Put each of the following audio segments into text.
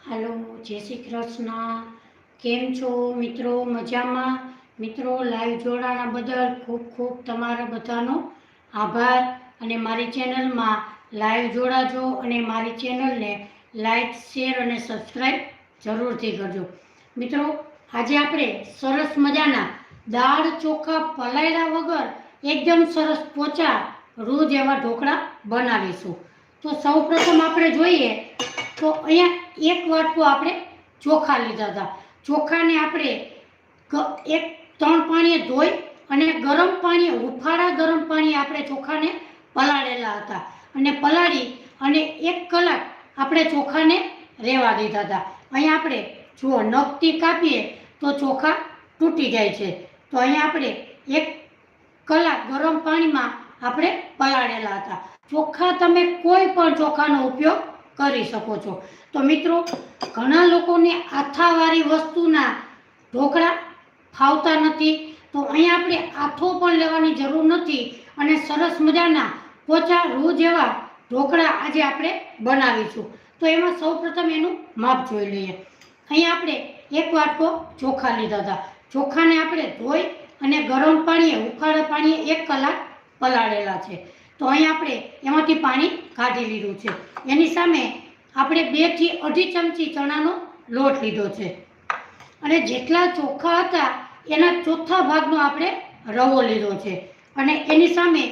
હાલો, જય શ્રી કૃષ્ણ. કેમ છો મિત્રો? મજામાં? મિત્રો લાઈવ જોડાણા બદલ ખૂબ ખૂબ તમારા બધાનો આભાર. અને મારી ચેનલમાં લાઈવ જોડાજો અને મારી ચેનલને લાઈક, શેર અને સબસ્ક્રાઈબ જરૂરથી કરજો. મિત્રો, આજે આપણે સરસ મજાના દાળ ચોખા પલાળ્યા વગર એકદમ સરસ પોચા રૂ જેવા ઢોકળા બનાવીશું. તો સૌપ્રથમ આપણે જોઈએ તો અહીંયા એક વાટકો આપણે ચોખા લીધા હતા. ચોખાને આપણે એક 3 પાણીએ ધોઈ અને ગરમ પાણી, હુંફાળા ગરમ પાણી આપણે ચોખાને પલાળેલા હતા અને પલાળી અને 1 કલાક આપણે ચોખાને રહેવા દીધા હતા. અહીંયા આપણે જુઓ, નખથી કાપીએ તો ચોખા તૂટી જાય છે. તો અહીંયા આપણે 1 કલાક ગરમ પાણીમાં આપણે પલાળેલા હતા. ચોખા તમે કોઈ પણ ચોખાનો ઉપયોગ કરી શકો છો. તો મિત્રો, ઘણા લોકોને આથાવાળી વસ્તુના ઢોકળા ફાવતા નથી. તો અહીંયા આપણે આથો પણ લેવાની જરૂર નથી અને સરસ મજાના પોચા રૂ જેવા ઢોકળા આજે આપણે બનાવીશું. તો એમાં સૌપ્રથમ એનું માપ જોઈ લઈએ. અહીંયા આપણે 1 વાટકો ચોખા લીધા હતા. ચોખાને આપણે ધોઈ અને ગરમ પાણીએ, હુંફાળા પાણીએ 1 કલાક પલાળેલા છે. તો અહીંયા આપણે એમાંથી પાણી કાઢી લીધું છે. એની સામે આપણે 2 થી 2.5 ચમચી ચણાનો લોટ લીધો છે અને જેટલા ચોખા હતા એના ચોથા ભાગનો આપણે રવો લીધો છે અને એની સામે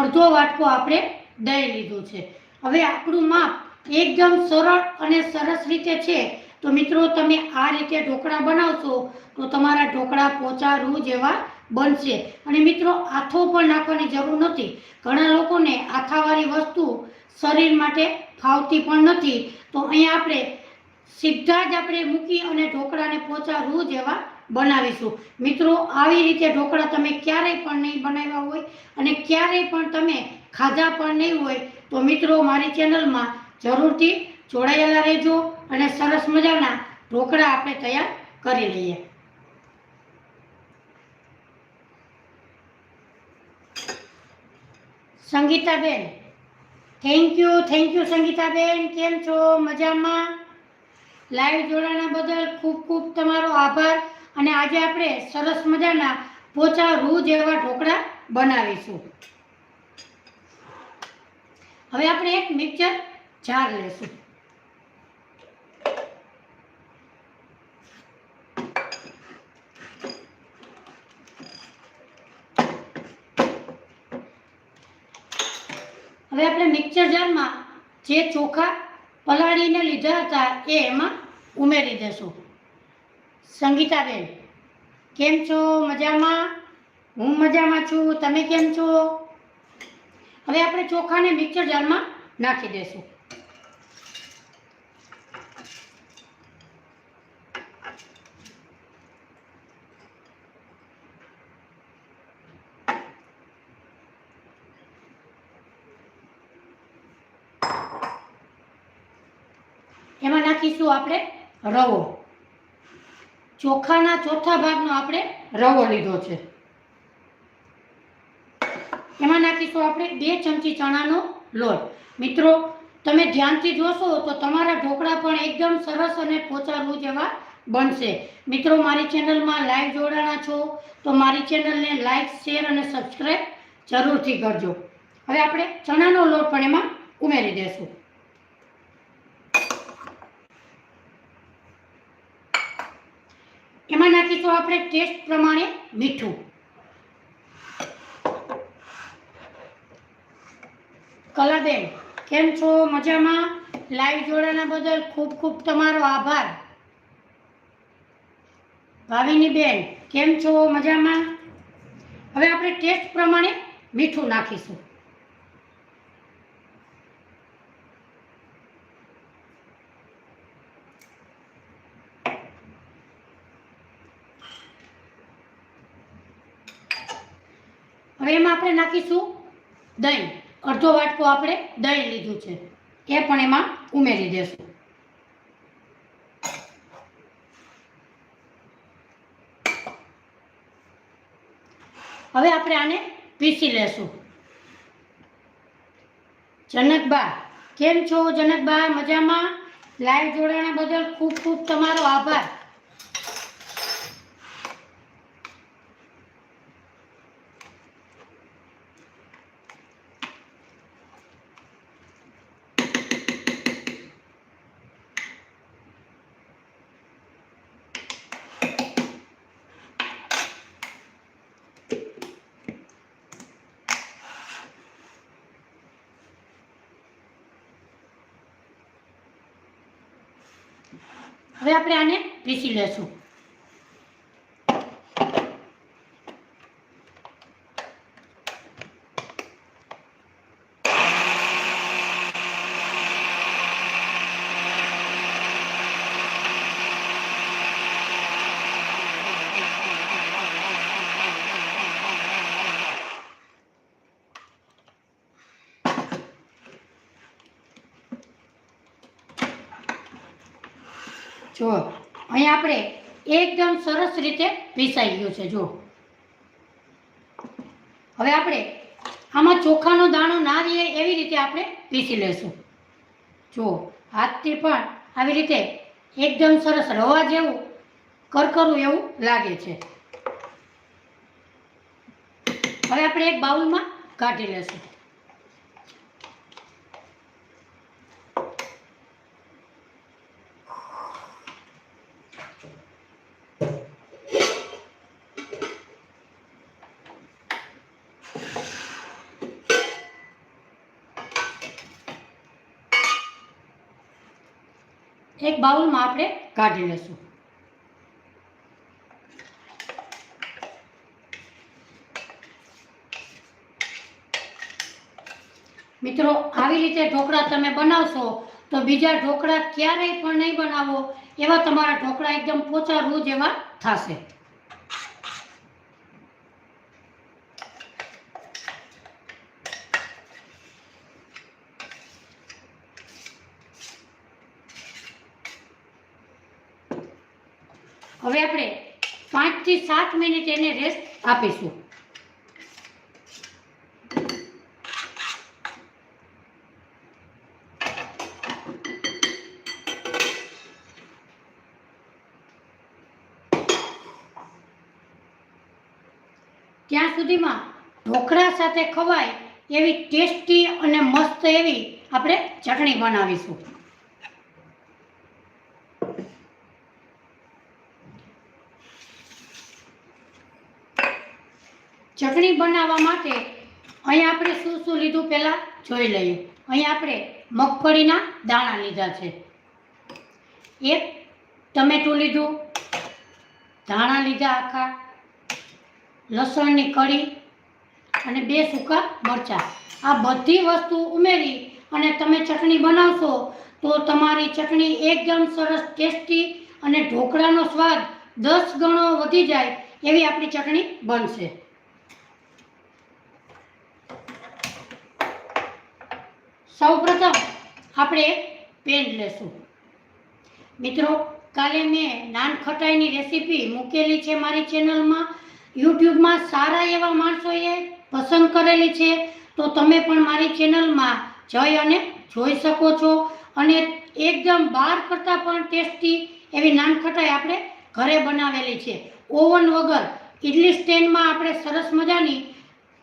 અડધો વાટકો આપણે દહીં લીધું છે. હવે આપણું માપ એકદમ સરળ અને સરસ રીતે છે. તો મિત્રો, તમે આ રીતે ઢોકળા બનાવશો તો તમારા ઢોકળા પોચા રૂ જેવા બનશે. અને મિત્રો, આથો પણ નાખવાની જરૂર નથી. ઘણા લોકોને આથાવાળી વસ્તુ શરીર માટે ફાવતી પણ નથી. તો અહીંયા આપણે સીધા જ આપણે મૂકી અને ઢોકળાને પોચા રૂ જેવા બનાવીશું. મિત્રો, આવી રીતે ઢોકળા તમે ક્યારેય પણ નહીં બનાવ્યા હોય અને ક્યારેય પણ તમે ખાધા પણ નહીં હોય તો મિત્રો, મારી ચેનલમાં જરૂરથી જોડાયેલા રહેજો અને સરસ મજાના ઢોકળા આપણે તૈયાર કરી લઈએ. Sangitaben, thank you Sangitaben. કેમ છો? મજામાં? લાઈવ જોડાણા બદલ ખૂબ ખૂબ તમારો આભાર. અને આજે આપણે સરસ મજાના પોચા રૂ જેવા ઢોકળા બનાવીશું. હવે આપણે એક મિક્સર જાર લેશું. હવે આપણે મિક્સર જારમાં જે ચોખા પલાળીને લીધા હતા એ એમાં ઉમેરી દેશું. સંગીતાબેન, કેમ છો? મજામાં? હું મજામાં છું. તમે કેમ છો? હવે આપણે ચોખાને મિક્સર જારમાં નાખી દેશું. એમાં નાખીશું આપણે રવો. ચોખાના ચોથા ભાગનો આપણે રવો લીધો છે. એમાં નાખીશું આપણે 2 ચમચી ચણાનો લોટ. મિત્રો, તમે ધ્યાનથી જોશો તો તમારા ઢોકળા પણ એકદમ સરસ અને પોચા રૂ જેવા બનશે. મિત્રો, મારી ચેનલમાં લાઈવ જોડાણા છો તો મારી ચેનલને લાઈક, શેર અને સબસ્ક્રાઈબ જરૂરથી કરજો. હવે આપણે ચણાનો લોટ પણ એમાં ઉમેરી દેશું. એમાં નાખીશું આપણે ટેસ્ટ પ્રમાણે મીઠું. કલાબેન, કેમ છો? મજામાં? લાઈવ જોડાણા બદલ ખૂબ ખૂબ તમારો આભાર. ભાવિની બેન, કેમ છો? મજામાં? હવે આપણે ટેસ્ટ પ્રમાણે મીઠું નાખીશું. હવે એમાં આપણે નાખીશું દહીં. અડધો વાટકો આપણે દહીં લીધું છે એ પણ એમાં ઉમેરી દેશું. હવે આપણે આને પીસી લેશું. જનકબા, કેમ છો? જનકબા, મજામાં? લાઈવ જોડાણા બદલ ખૂબ ખૂબ તમારો આભાર. હવે આપણે આને પીસી લેશું. જો અહીં આપણે એકદમ સરસ રીતે પીસાઈ ગયું છે. જો હવે આપણે આમાં ચોખાનો દાણો ના રહે એવી રીતે આપણે પીસી લેશું. જો હાથથી પણ આવી રીતે એકદમ સરસ રવા જેવું કરકરું એવું લાગે છે. હવે આપણે એક બાઉલમાં કાઢી લેશું. એક બાઉલમાં આપણે કાઢી લેશું. મિત્રો આવી રીતે ઢોકળા તમે બનાવશો તો બીજા ઢોકળા ક્યારેય પણ નહીં બનાવો એવા તમારા ઢોકળા એકદમ પોચા રૂ જેવા થશે. હવે આપણે 5 થી 7 મિનિટ એને રેસ્ટ આપીશું. ત્યાં સુધીમાં ઢોકળા સાથે ખવાય એવી ટેસ્ટી અને મસ્ત એવી આપણે ચટણી બનાવીશું. ચટણી બનાવવા માટે અહીં આપણે શું શું લીધું પહેલાં જોઈ લઈએ. અહીં આપણે મગફળીના દાણા લીધા છે, એક ટમેટું લીધું, ધાણા લીધા આખા, લસણની કળી અને 2 સૂકા મરચાં. આ બધી વસ્તુ ઉમેરી અને તમે ચટણી બનાવશો તો તમારી ચટણી એકદમ સરસ ટેસ્ટી અને ઢોકળાનો સ્વાદ 10 ગણો વધી જાય એવી આપણી ચટણી બનશે. સૌપ્રથમ આપણે એક પેન લેશું. મિત્રો કાલે મેં નાન ખટાઈની રેસીપી મૂકેલી છે મારી ચેનલમાં. યુટ્યુબમાં સારા એવા માણસોએ પસંદ કરેલી છે, તો તમે પણ મારી ચેનલમાં જઈ અને જોઈ શકો છો. અને એકદમ બહાર કરતાં પણ ટેસ્ટી એવી નાન ખટાઈ આપણે ઘરે બનાવેલી છે, ઓવન વગર. ઇડલી સ્ટેન્ડમાં આપણે સરસ મજાની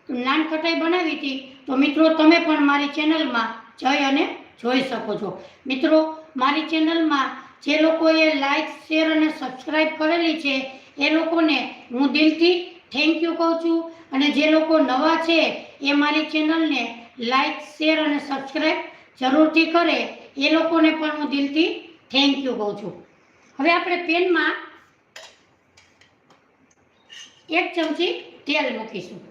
નાન ખટાઈ બનાવી હતી. તો મિત્રો તમે પણ મારી ચેનલમાં જઈ અને જોઈ શકો છો. મિત્રો મારી ચેનલમાં જે લોકોએ લાઈક, શેર અને સબસ્ક્રાઈબ કરેલી છે એ લોકોને હું દિલથી થેન્ક યુ કહું છું. અને જે લોકો નવા છે એ મારી ચેનલને લાઈક, શેર અને સબસ્ક્રાઈબ જરૂરથી કરે એ લોકોને પણ હું દિલથી થેન્ક યુ કહું છું. હવે આપણે પેનમાં 1 ચમચી તેલ મૂકીશું.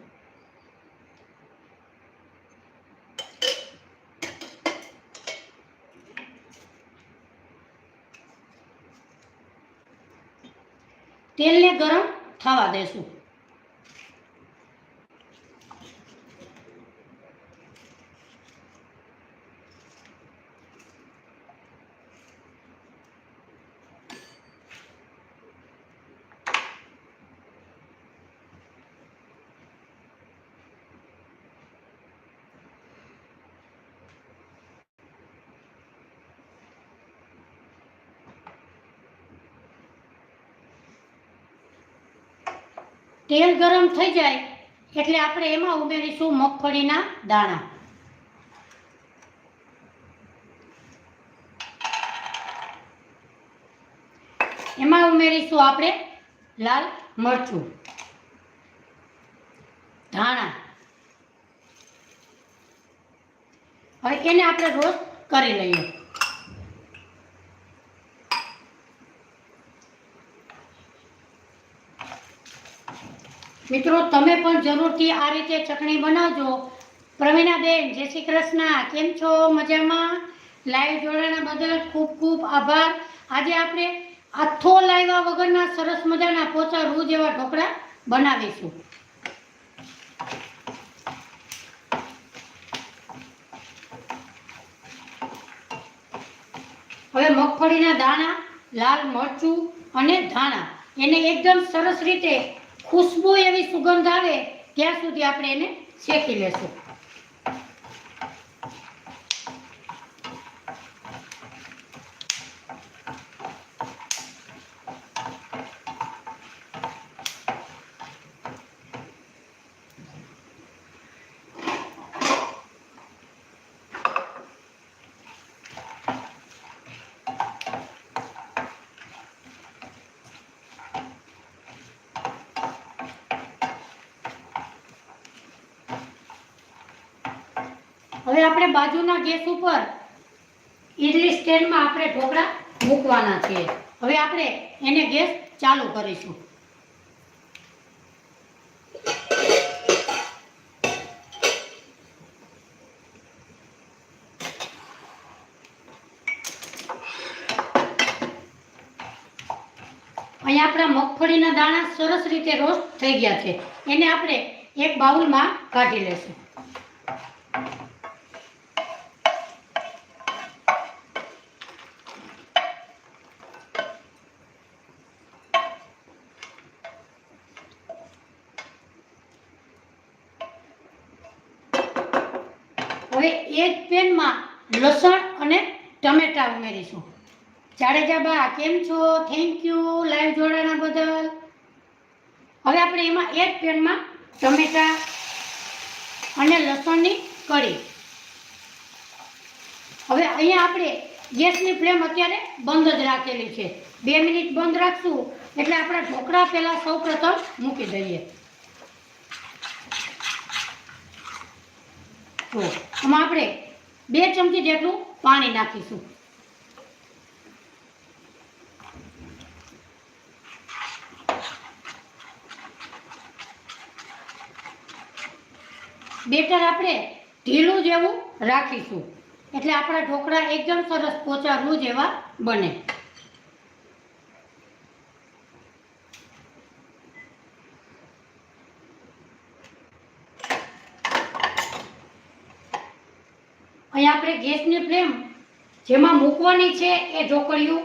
તેલને ગરમ થવા દેશું. તેલ ગરમ થઈ જાય એટલે આપણે એમાં ઉમેરીશું મગફળીના દાણા. એમાં ઉમેરીશું આપણે લાલ મરચું, ધાણા. હવે એને આપણે રોસ્ટ કરી લઈએ. મિત્રો તમે પણ જરૂરથી આ રીતે ચટણી બનાવજો. પ્રવીણાબેન જય શ્રી કૃષ્ણ, કેમ છો? મજામાં? લાઈવ જોડાણા બદલ ખૂબ ખૂબ આભાર. આજે આપણે આથો લાવ્યા વગરના સરસ મજાના પોચા રૂ જેવા ઢોકળા બનાવીશું. હવે મગફળીના દાણા, લાલ મરચું અને ધાણા એને એકદમ સરસ રીતે ખુશ્બુ એવી સુગંધ આવે ત્યાં સુધી આપણે એને શેકી લેશું. હવે આપણે બાજુના ગેસ ઉપર ઇડલી સ્ટેન્ડમાં આપણે ઢોકળા મૂકવાના છે. હવે આપણે એને ગેસ ચાલુ કરીશું. અહીંયા આપણા મગફળીના દાણા સરસ રીતે રોસ્ટ થઈ ગયા છે. એને આપણે એક બાઉલમાં કાઢી લેશું. હવે એ જ પેનમાં લસણ અને ટમેટા ઉમેરીશું. જાડેજા બા કેમ છો? થેન્ક યુ લાઈવ જોડાણા બદલ. હવે આપણે એમાં એ જ પેનમાં ટમેટા અને લસણની કળી. હવે અહીંયા આપણે ગેસની ફ્લેમ અત્યારે બંધ જ રાખેલી છે. 2 મિનિટ બંધ રાખશું એટલે આપણા ઢોકળા પહેલાં સૌપ્રથમ મૂકી દઈએ. તો આમાં આપણે 2 ચમચી જેટલું પાણી નાખીશું. બેટર આપણે ઢીલું જેવું રાખીશું એટલે આપણા ઢોકળા એકદમ સરસ પોચા રૂ જેવા બને. અહીંયા આપણે ગેસની ફ્લેમ જેમાં મૂકવાની છે એ ઢોકળિયું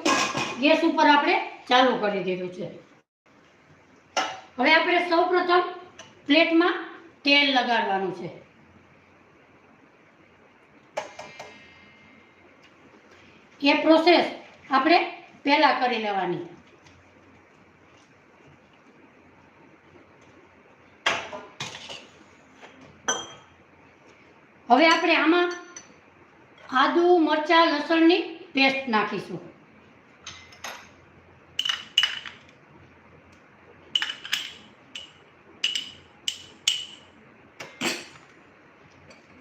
ગેસ ઉપર આપણે ચાલુ કરી દીધું છે. હવે આપણે સૌપ્રથમ પ્લેટમાં તેલ લગાડવાનું છે. એ પ્રોસેસ આપણે પહેલા કરી લેવાની. હવે આપણે આમાં આદુ મરચાં લસણની પેસ્ટ નાખીશું.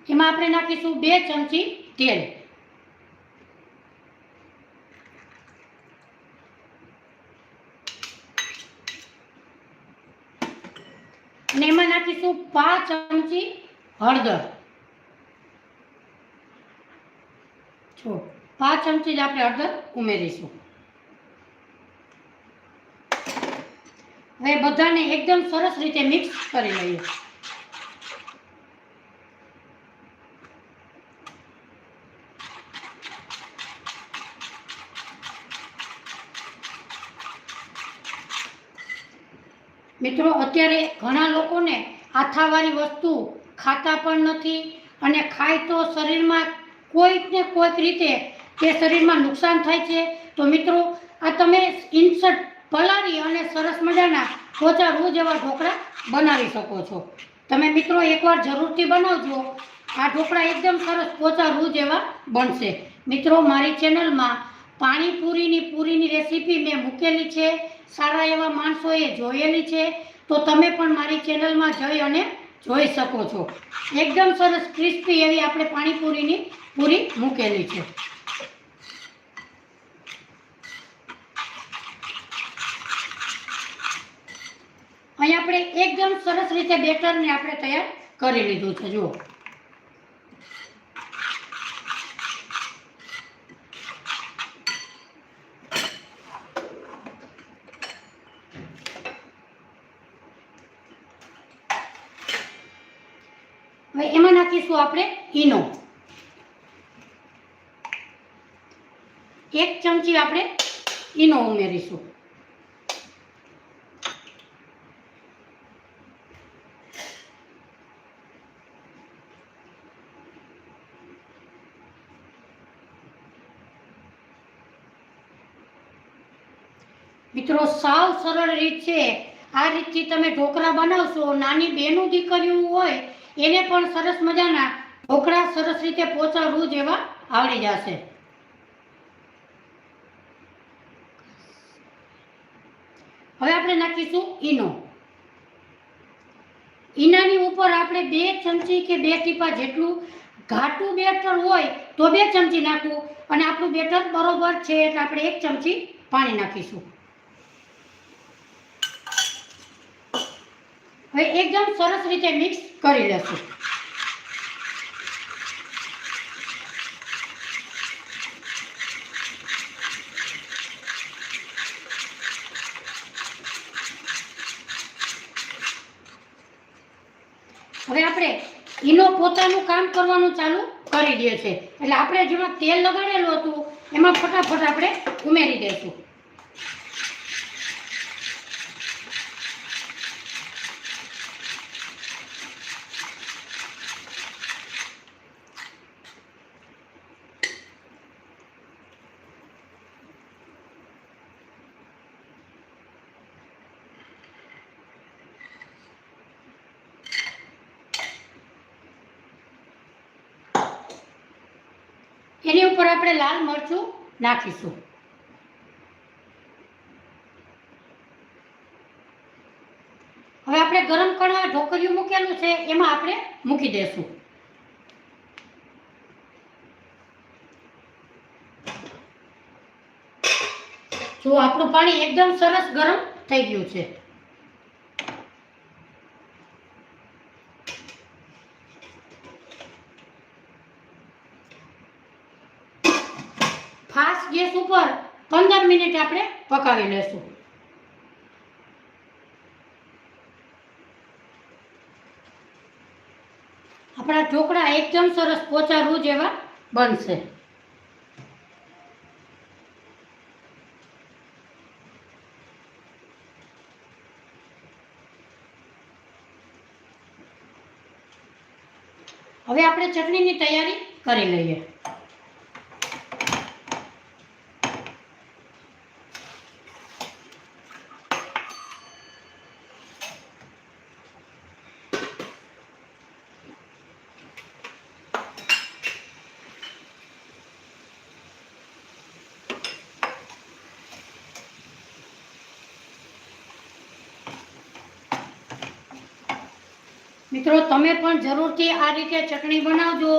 એમાં આપણે નાખીશું 2 ચમચી તેલ. અને એમાં નાખીશું 5 ચમચી હળદર. 5 ચમચી જ આપણે હળદર ઉમેરીશું. હવે બધાને એકદમ સરસ રીતે મિક્સ કરી લઈએ. મિત્રો અત્યારે ઘણા લોકોને આથાવાળી વસ્તુ ખાતા પણ નથી અને ખાય તો શરીરમાં કોઈક ને કોઈક રીતે તે શરીરમાં નુકસાન થાય છે. તો મિત્રો આ તમે ઇન્સ્ટન્ટ પલાળી અને સરસ મજાના પોચા રૂ જેવા ઢોકળા બનાવી શકો છો. તમે મિત્રો એકવાર જરૂરથી બનાવજો. આ ઢોકળા એકદમ સરસ પોચા રૂ જેવા બનશે. મિત્રો મારી ચેનલમાં પાણીપુરીની રેસીપી મેં મૂકેલી છે. સારા એવા માણસોએ જોયેલી છે, તો તમે પણ મારી ચેનલમાં જઈ અને જોઈ શકો છો. એકદમ સરસ ક્રિસ્પી એવી આપણે પાણીપુરીની પૂરી મૂકેલી છે. અહીં આપણે એકદમ સરસ રીતે બેટરને આપણે તૈયાર કરી લીધું છે. જુઓ, હવે એમાં નાખીશું આપણે ઈનો. 1 ચમચી આપણે ઈનો ઉમેરીશું. મિત્રો સાવ સરળ રીત છે. આ રીતથી તમે ઢોકળા બનાવશો, નાની બેનું દીકરીઓ હોય એને પણ સરસ મજાના ઢોકળા સરસ રીતે પોચા રૂ જેવા આવડી જશે. હવે આપણે નાખીશું ઈનો. ઈનાની ઉપર આપણે 2 ચમચી કે 2 ટીપા જેટલું ઘાટું બેટર હોય તો 2 ચમચી નાખવું, અને આપણું બેટર બરોબર છે એટલે આપણે 1 ચમચી પાણી નાખીશું. હવે એકદમ સરસ રીતે મિક્સ કરી લેશું. હવે આપણે ઈનો પોતાનું કામ કરવાનું ચાલુ કરી દે છે, એટલે આપણે જેમાં તેલ લગાડેલું હતું એમાં ફટાફટ આપણે ઉમેરી દઈશું. એની ઉપર આપણે લાલ મરચું નાખીશું. હવે આપણે ગરમ કરવા ઢોકળિયું મૂકેલું છે એમાં આપણે મૂકી દેશું. જો આપણું પાણી એકદમ સરસ ગરમ થઈ ગયું છે. ફાસ્ટ ગેસ ઉપર 15 મિનિટ આપણે પકાવી લેશું. આપણા ઢોકળા એકદમ સરસ પોચા રૂ જેવા બનશે. હવે આપણે ચટણીની તૈયારી કરી લઈએ. મિત્રો તમે પણ જરૂરથી આ રીતે ચટણી બનાવજો.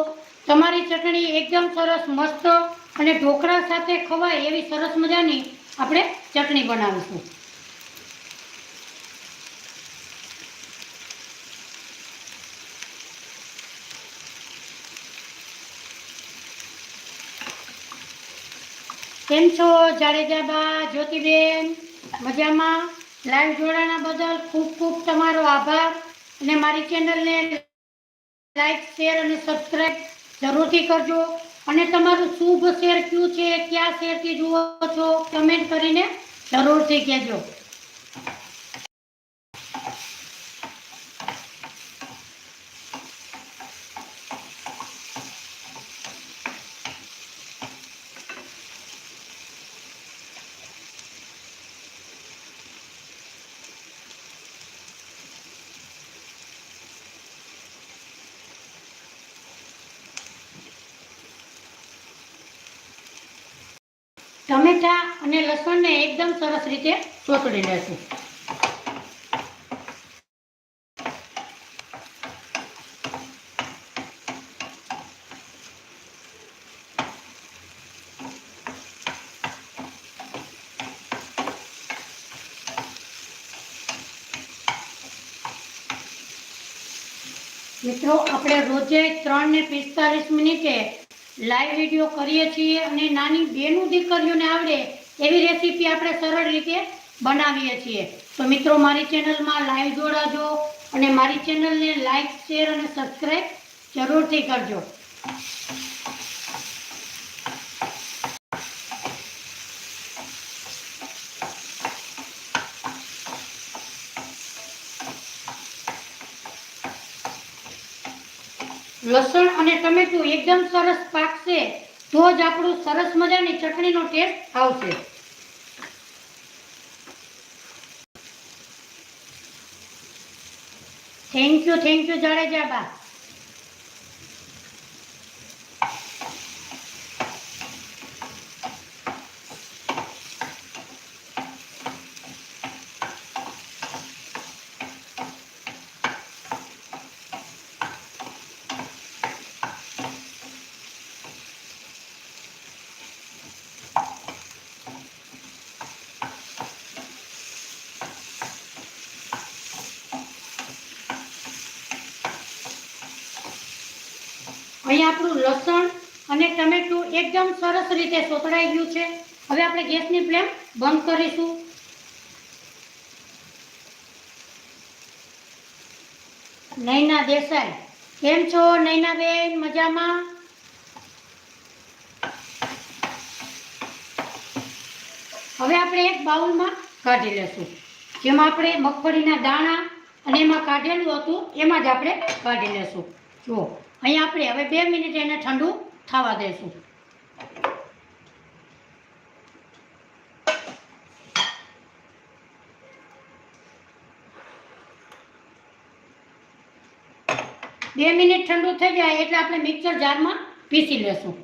તમારી ચટણી એકદમ સરસ મસ્ત અને ઢોકળા સાથે ખવાય એવી સરસ મજાની આપણે ચટણી બનાવીશું. કેમ છો જાડેજાબા, જ્યોતિબેન? મજામાં? લાઈવ જોડાણા બદલ ખૂબ ખૂબ તમારો આભાર. અને મારી ચેનલને લાઈક, શેર અને સબસ્ક્રાઈબ જરૂરથી કરજો. અને તમારું શુભ શેર કયું છે, ક્યાં શેરથી જુઓ છો, કમેન્ટ કરીને જરૂરથી કહેજો. ટમેટા અને લસણને એકદમ સરસ રીતે ચોતડી લેશું. મિત્રો, આપણે રોજે 3 ને 45 મિનિટે લાઈવ વિડીયો કરીએ છીએ અને નાની બેનું દીકરીઓને આવડે એવી રેસીપી આપણે સરળ રીતે બનાવીએ છીએ. તો મિત્રો, મારી ચેનલમાં લાઈવ જોડાજો અને મારી ચેનલને લાઈક, શેર અને સબસ્ક્રાઈબ જરૂરથી કરજો. લસણ અને ટમેટું એકદમ સરસ પાકશે તો જ આપણું સરસ મજાની ચટણીનો ટેસ્ટ આવશે. થેન્ક યુ જાડેજા બા. અહીં આપણું લસણ અને ટમેટું એકદમ સરસ રીતે સોતળાઈ ગયું છે. હવે આપણે ગેસની ફ્લેમ બંધ કરીશું. નૈના દેસાઈ, કેમ છો નૈનાબેન? મજામાં? હવે આપણે એક બાઉલમાં કાઢી લેશું. જેમાં આપણે મગફળીના દાણા અને એમાં કાઢેલું હતું એમાં જ આપણે કાઢી લેશું. જુઓ, અહીં આપણે હવે 2 મિનિટ એને ઠંડુ થવા દઈશું. બે મિનિટ ઠંડુ થઈ જાય એટલે આપણે મિક્સર જારમાં પીસી લેશું.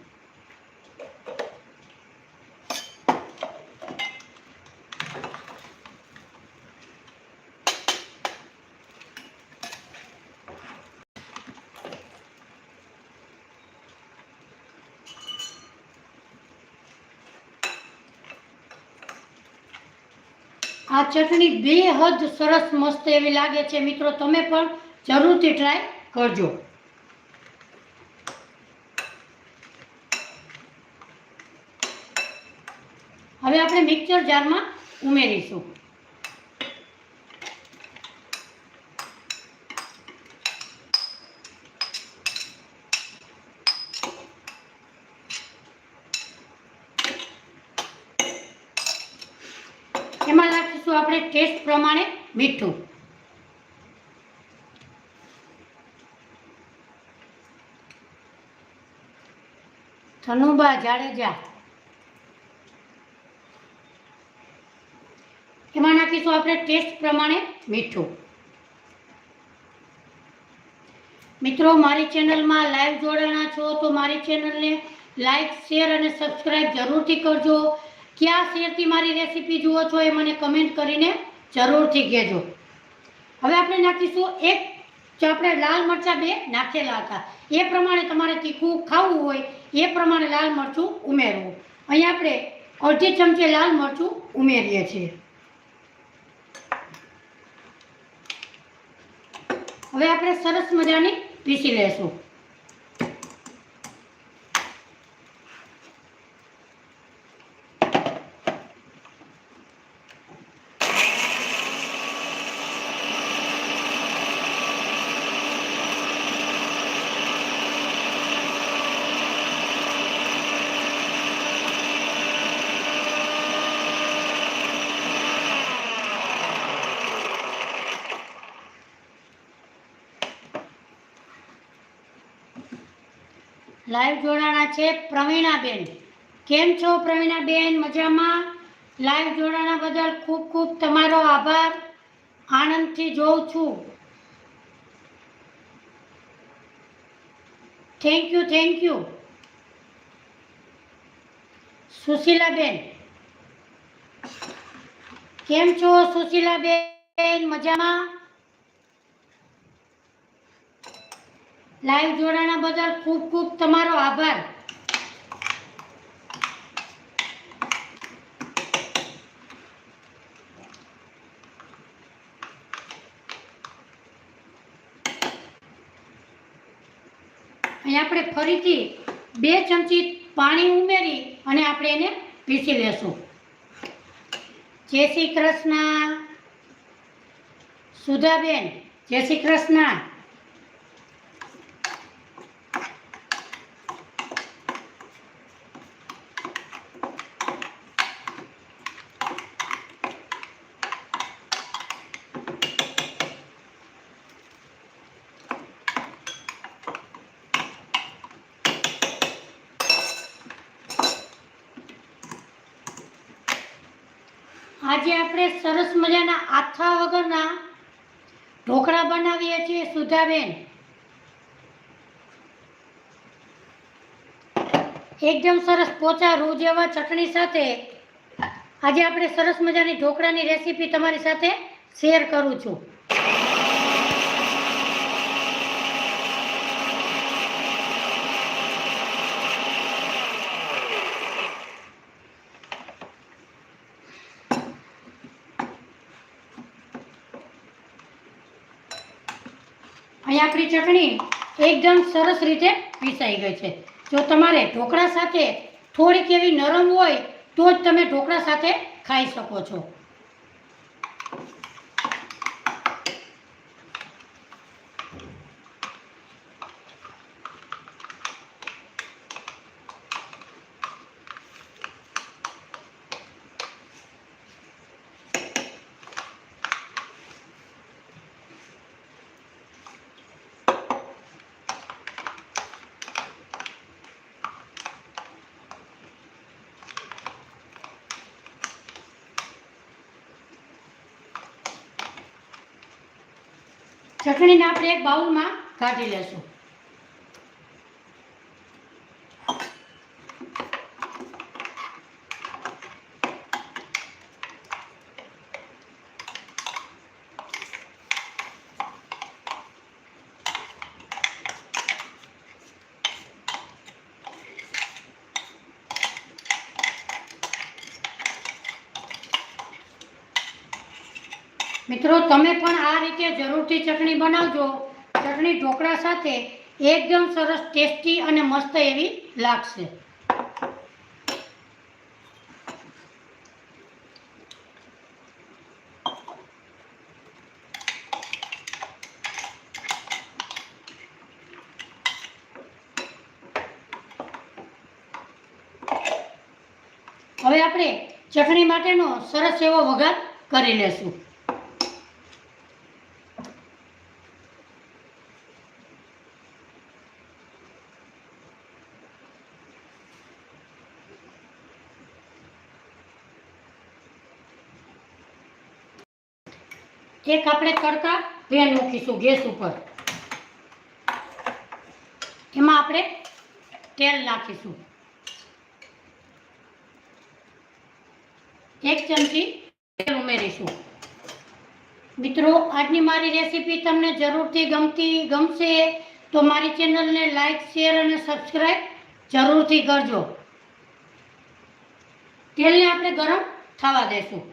આ ચટણી બેહદ સરસ મસ્ત એવી લાગે છે. મિત્રો, તમે પણ જરૂરથી ટ્રાય કરજો. હવે આપણે મિક્સર જારમાં ઉમેરીશું. એમાં નાખીશું આપણે ટેસ્ટ પ્રમાણે મીઠું. ધનુબા જાડેજા, એમાં નાખીશું આપણે ટેસ્ટ પ્રમાણે મીઠું. મિત્રો, મારી ચેનલમાં લાઈવ જોડાણા છો તો મારી ચેનલને લાઈક, શેર અને સબસ્ક્રાઈબ જરૂરથી કરજો. કયા શેરથી મારી રેસીપી જુઓ છો એ મને કમેન્ટ કરીને જરૂરથી કહેજો. હવે આપણે નાખીશું આપણે લાલ મરચાં 2 નાખેલા હતા એ પ્રમાણે તમારે તીખું ખાવું હોય એ પ્રમાણે લાલ મરચું ઉમેરવું. અહીં આપણે અડધી ચમચી લાલ મરચું ઉમેરીએ છીએ. હવે આપણે સરસ મજાની પીસી લેશું. લાઈવ જોડાણા છે પ્રવીણાબેન. કેમ છો પ્રવીણાબેન? મજામાં? લાઈવ જોડાણા બદલ ખૂબ ખૂબ તમારો આભાર. આનંદથી જોઉં છું. Thank you. સુશીલાબેન, કેમ છો સુશીલાબેન? મજામાં? લાઈવ જોડાણા બદલ ખૂબ ખૂબ તમારો આભાર. અહીં આપણે ફરીથી 2 ચમચી પાણી ઉમેરી અને આપણે એને પીસી લેશું. જય શ્રી કૃષ્ણ સુધાબેન, જય શ્રી કૃષ્ણ. આજે આપણે સરસ મજાના આથા વગરના ઢોકળા બનાવીએ છીએ સુધાબેન. એકદમ સરસ પોચા રૂ જેવા ચટણી સાથે આજે આપણે સરસ મજાની ઢોકળાની રેસીપી તમારી સાથે શેર કરું છું. અહીં આપણી ચટણી એકદમ સરસ રીતે પીસાઈ ગઈ છે. જો તમારે ઢોકળા સાથે થોડીક એવી નરમ હોય તો જ તમે ઢોકળા સાથે ખાઈ શકો છો. ચટણીને આપણે એક બાઉલમાં કાઢી લેશું. મિત્રો તમે પણ આ રીતે જરૂરથી ચટણી બનાવજો. ચટણી ઢોકળા સાથે એકદમ સરસ ટેસ્ટી અને મસ્ત એવી લાગશે. હવે આપણે ચટણી માટેનો સરસ એવો વઘાર કરી લેશું. એક આપણે તડકા પેન મૂકીશું ગેસ ઉપર. એમાં આપણે તેલ નાખીશું. 1 ચમચી તેલ ઉમેરીશું. મિત્રો આજની મારી રેસીપી તમને જરૂરથી ગમશે તો મારી ચેનલને લાઈક, શેર અને સબસ્ક્રાઈબ જરૂરથી કરજો. તેલને આપણે ગરમ થવા દેશું.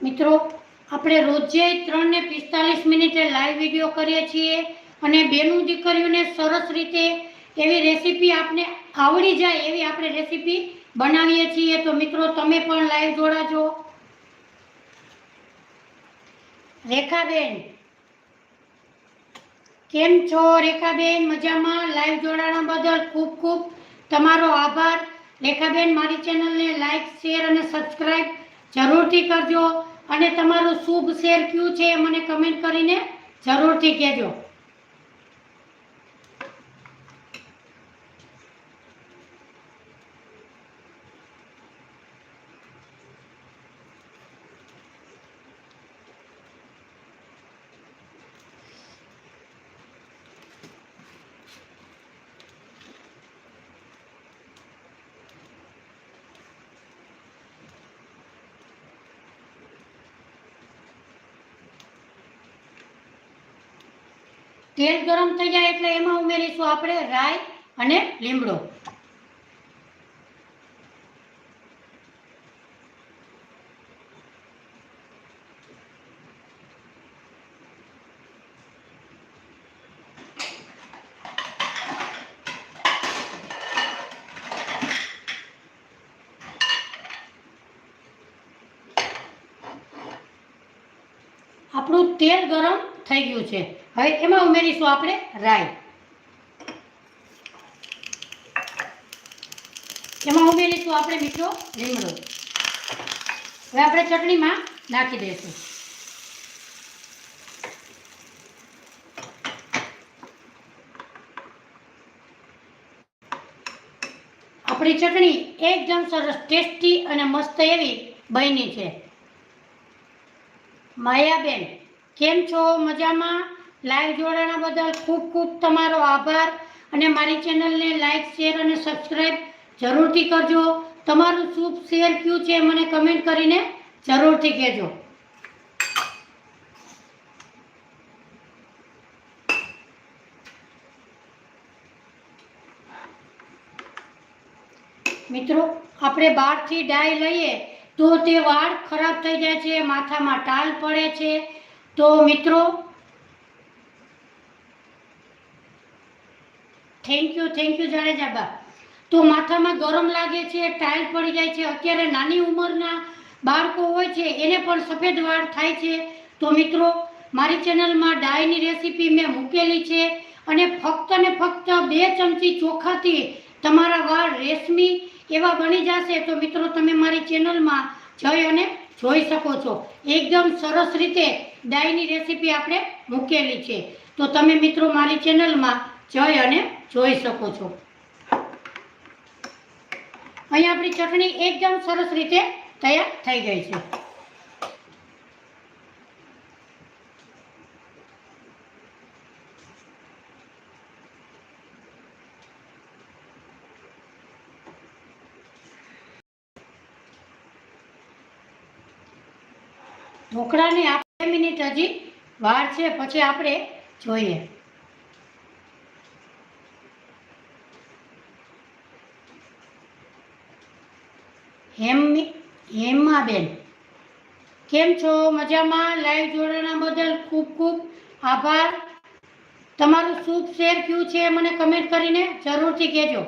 મિત્રો આપણે રોજે 3 ને 45 મિનિટે લાઈવ વિડીયો કરીએ છીએ અને બેનું દીકરીઓને સરસ રીતે એવી રેસીપી આપને આવડી જાય એવી આપણે રેસીપી બનાવીએ છીએ. તો મિત્રો તમે પણ લાઈવ જોડાજો. રેખાબેન, કેમ છો રેખાબેન? મજામાં? લાઈવ જોડાણા બદલ ખૂબ ખૂબ તમારો આભાર. રેખાબેન મારી ચેનલને લાઈક, શેર અને સબસ્ક્રાઈબ જરૂરથી કરજો અને તમારું શુભ શેર કયું છે મને કમેન્ટ કરીને જરૂરથી કહેજો. તેલ ગરમ થઈ જાય એટલે એમાં ઉમેરીશું આપણે રાઈ અને લીમડો. આપણું તેલ ગરમ થઈ ગયું છે. હવે એમાં ઉમેરીશું આપણે રાઈ. એમાં ઉમેરીશું આપણે મીઠો લીમડો. હવે આપણે ચટણીમાં નાખી દઈશું. આપણી ચટણી એકદમ સરસ ટેસ્ટી અને મસ્ત એવી બની છે. માયાબેન, કેમ છો? મજામાં? લાઈવ જોડાણા બદલ ખૂબ ખૂબ તમારો આભાર. અને મારી ચેનલને લાઈક, શેર અને સબસ્ક્રાઈબ જરૂરથી કરજો. તમારું શુભ શેર કયું છે મને કમેન્ટ કરીને જરૂરથી કહેજો. મિત્રો, આપણે બહારથી ડાય લઈએ તો તે વાળ ખરાબ થઈ જાય છે, માથામાં ટાલ પડે છે. તો મિત્રો, થેન્ક યુ જાડેજાબા. તો માથામાં ગરમ લાગે છે, ટાઈલ પડી જાય છે. અત્યારે નાની ઉંમરના બાળકો હોય છે એને પણ સફેદ વાળ થાય છે. તો મિત્રો, મારી ચેનલમાં ડાયની રેસીપી મેં મૂકેલી છે અને ફક્ત ને ફક્ત 2 ચમચી ચોખાથી તમારા વાળ રેશમી એવા બની જશે. તો મિત્રો, તમે મારી ચેનલમાં જઈ અને જોઈ શકો છો. એકદમ સરસ રીતે ડાયની રેસીપી આપણે મૂકેલી છે. તો તમે મિત્રો મારી ચેનલમાં જઈ અને જોઈ શકો છો. અહીંયા આપણી ચટણી એકદમ સરસ રીતે તૈયાર થઈ ગઈ છે. ઢોકળાને 2 મિનિટ હજી વાર છે, પછી આપણે જોઈએ. હેમાબેન, કેમ છો? મજામાં? લાઈવ જોડાણા બદલ ખૂબ ખૂબ આભાર. તમારું શુભ શેર કયું છે મને કમેન્ટ કરીને જરૂરથી કહેજો.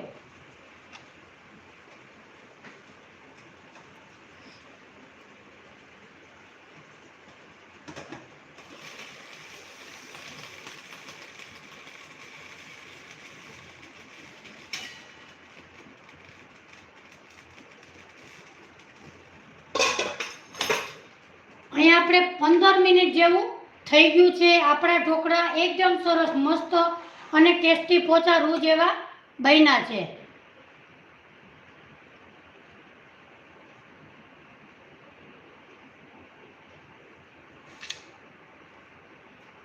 અહીંયા આપણે 15 મિનિટ જેવું થઈ ગયું છે. આપણા ઢોકળા એકદમ સરસ મસ્ત અને ટેસ્ટી પોચા રૂ જેવા બન્યા છે.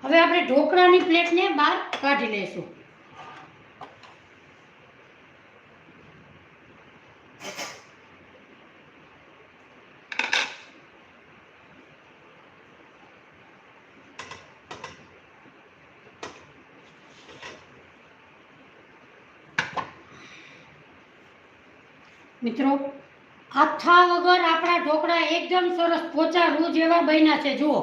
હવે આપણે ઢોકળાની પ્લેટને બહાર કાઢી લઈશું. મિત્રો, આથા વગર આપણા ઢોકળા એકદમ સરસ પોચા રૂ જેવા બન્યા છે. જુઓ,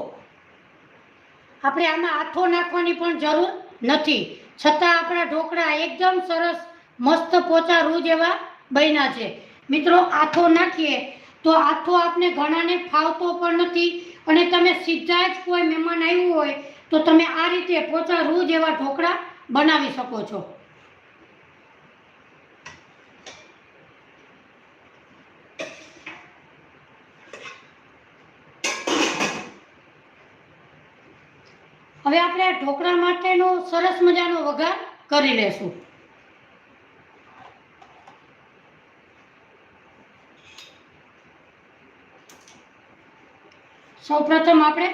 આપણે આમાં આથો નાખવાની પણ જરૂર નથી, છતાં આપણા ઢોકળા એકદમ સરસ મસ્ત પોચા રૂ જેવા બન્યા છે. મિત્રો, આથો નાખીએ તો આથો આપણે ઘણાને ફાવતો પણ નથી અને તમે સીધા જ કોઈ મહેમાન આવ્યું હોય તો તમે આ રીતે પોચા રૂ જેવા ઢોકળા બનાવી શકો છો. હવે આપણે આ ઢોકળા માટેનો સરસ મજાનો વઘાર કરી લેશું. સૌપ્રથમ આપણે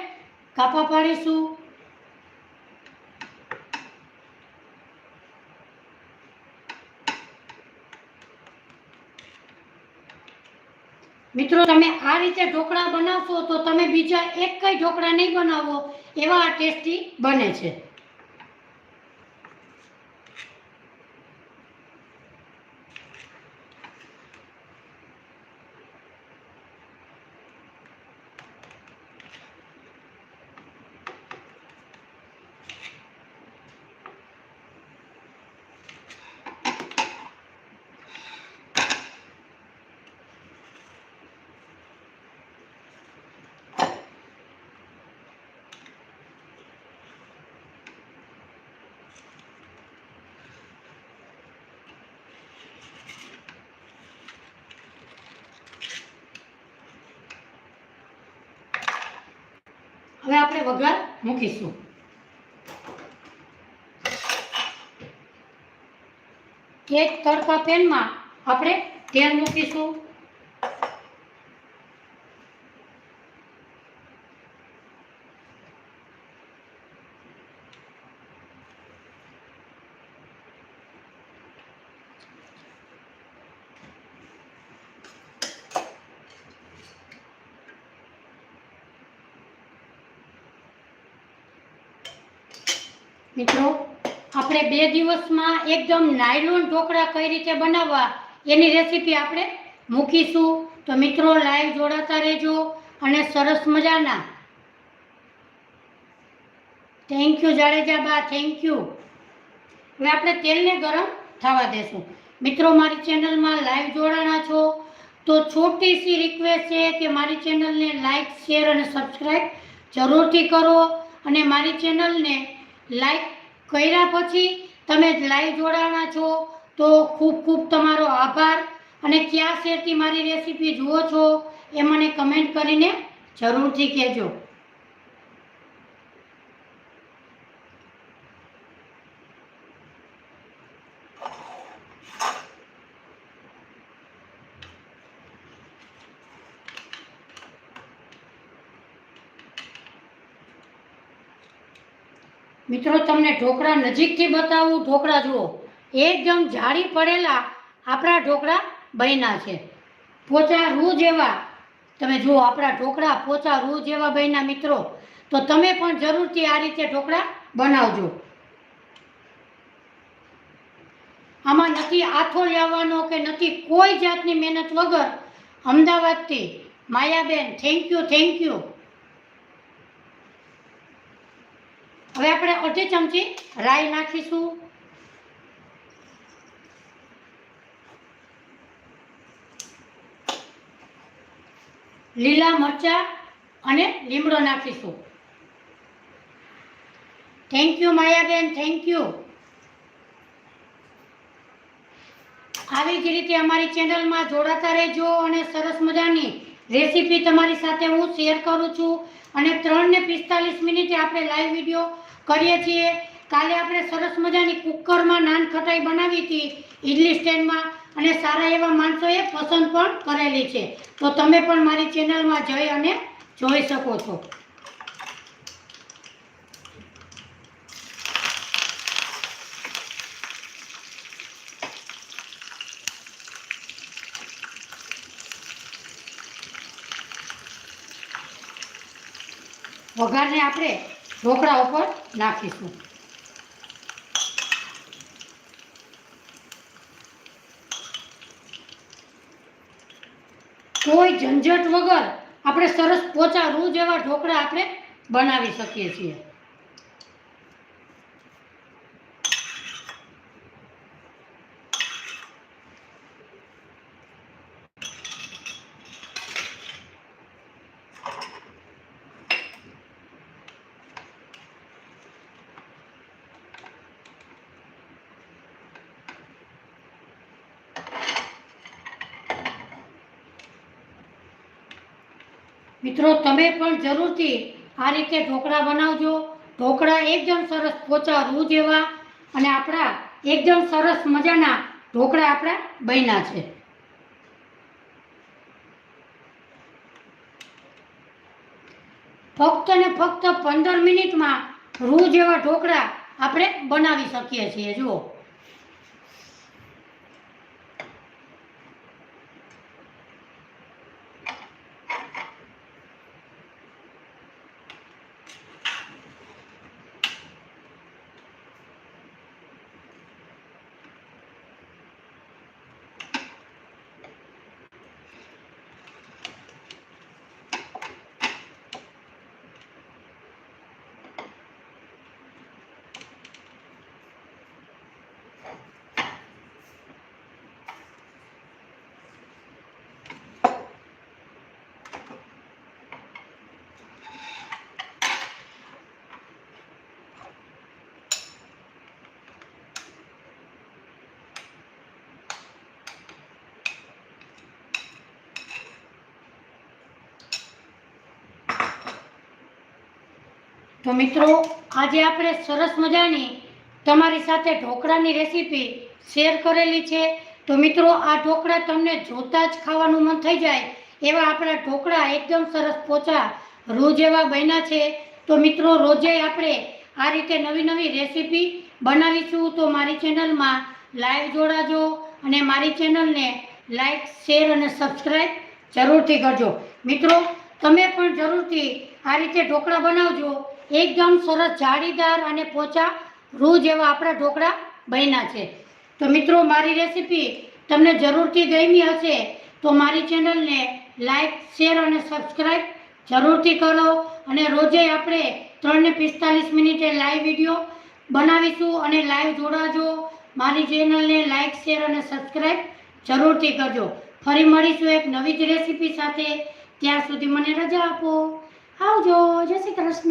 કાપા પાડીશું. મિત્રો, તમે આ રીતે ઢોકળા બનાવશો તો તમે બીજા એક કઈ ઢોકળા નહીં બનાવો, એવા ટેસ્ટી બને છે. હવે આપણે વઘાર મૂકીશું. એક તળકા પેનમાં આપણે તેલ મૂકીશું. મિત્રો, આપણે 2 દિવસમાં એકદમ નાયલોન ઢોકળા કઈ રીતે બનાવવા એની રેસીપી આપણે મૂકીશું. તો મિત્રો, લાઈવ જોડાતા રહેજો. અને સરસ મજાના થેન્ક યુ જાડેજા બા, થેન્ક યુ. હવે આપણે તેલને ગરમ થવા દેશું. મિત્રો, મારી ચેનલમાં લાઈવ જોડાણા છો તો છોટી સી રિક્વેસ્ટ છે કે મારી ચેનલને લાઈક, શેર અને સબસ્ક્રાઈબ જરૂરથી કરો. અને મારી ચેનલને લાઈક કર્યા પછી તમે લાઈવ જોડાણા છો તો ખૂબ ખૂબ તમારો આભાર. અને કયા શેરથી મારી રેસીપી જુઓ છો એ મને કમેન્ટ કરીને જરૂરથી કહેજો. મિત્રો, તમને ઢોકળા નજીકથી બતાવું. ઢોકળા જુઓ, એકદમ જાળી પડેલા આપણા ઢોકળા બન્યા છે. પોચા રૂ જેવા તમે જુઓ, આપણા ઢોકળા પોચા રૂ જેવા બન્યા. મિત્રો, તો તમે પણ જરૂરથી આ રીતે ઢોકળા બનાવજો. આમાં નથી આથો લેવાનો કે નથી કોઈ જાતની મહેનત વગર. અમદાવાદથી Mayaben, thank you, thank you. હવે આપણે અડધી ચમચી રાઈ નાખીશું. લીલા મરચા અને લીમડો નાખીશું. Thank you Mayaben, thank you. આવી જ રીતે અમારી ચેનલમાં જોડાતા રહેજો. અને સરસ મજાની રેસીપી તમારી સાથે હું શેર કરું છું. અને 3:45 મિનિટે આપણે લાઈવ વિડીયો કરીએ છીએ. કાલે આપણે સરસ મજાની કુકરમાં નાન ખટાઈ બનાવી હતી ઇડલી સ્ટેન્ડમાં. અને સારા એવા માણસોએ પસંદ પણ કરેલી છે. તો તમે પણ મારી ચેનલમાં જઈ અને જોઈ શકો છો. વઘારને આપણે ઢોકળા ઉપર નાખીશું. કોઈ ઝંઝટ વગર આપણે સરસ પોચા રૂ જેવા ઢોકળા આપણે બનાવી શકીએ છીએ. મિત્રો, તમે પણ જરૂરથી આ રીતે ઢોકળા બનાવજો. ઢોકળા એકદમ સરસ પોચા રૂ જેવા અને આપણા એકદમ સરસ મજાના ઢોકળા આપણા બન્યા છે. ફક્ત ને ફક્ત 15 મિનિટમાં રૂ જેવા ઢોકળા આપણે બનાવી શકીએ છીએ. જુઓ, તો મિત્રો આજે આપણે સરસ મજાની તમારી સાથે ઢોકળાની રેસીપી શેર કરેલી છે. તો મિત્રો આ ઢોકળા તમને જોતા જ ખાવાનું મન થઈ જાય એવા આપણા ઢોકળા એકદમ સરસ પોચા રૂ જેવા બન્યા છે. તો મિત્રો રોજે આપણે આ રીતે નવી નવી રેસીપી બનાવીશું. તો મારી ચેનલમાં લાઈવ જોડાજો અને મારી ચેનલને લાઈક, શેર અને સબસ્ક્રાઈબ જરૂરથી કરજો. મિત્રો તમે પણ જરૂરથી આ રીતે ઢોકળા બનાવજો. એકદમ સરસ જાળીદાર અને પોચા રૂ જેવા આપણા ઢોકળા બન્યા છે. તો મિત્રો મારી રેસીપી તમને જરૂરથી ગમી હશે તો મારી ચેનલને લાઈક, શેર અને સબસ્ક્રાઈબ જરૂરથી કરો. અને રોજે આપણે 3 ને 45 મિનિટે લાઈવ વિડીયો બનાવીશું અને લાઈવ જોડાજો. મારી ચેનલને લાઈક, શેર અને સબસ્ક્રાઈબ જરૂરથી કરજો. ફરી મળીશું એક નવી જ રેસીપી સાથે. ત્યાં સુધી મને રજા આપો. આવજો. જય શ્રી કૃષ્ણ.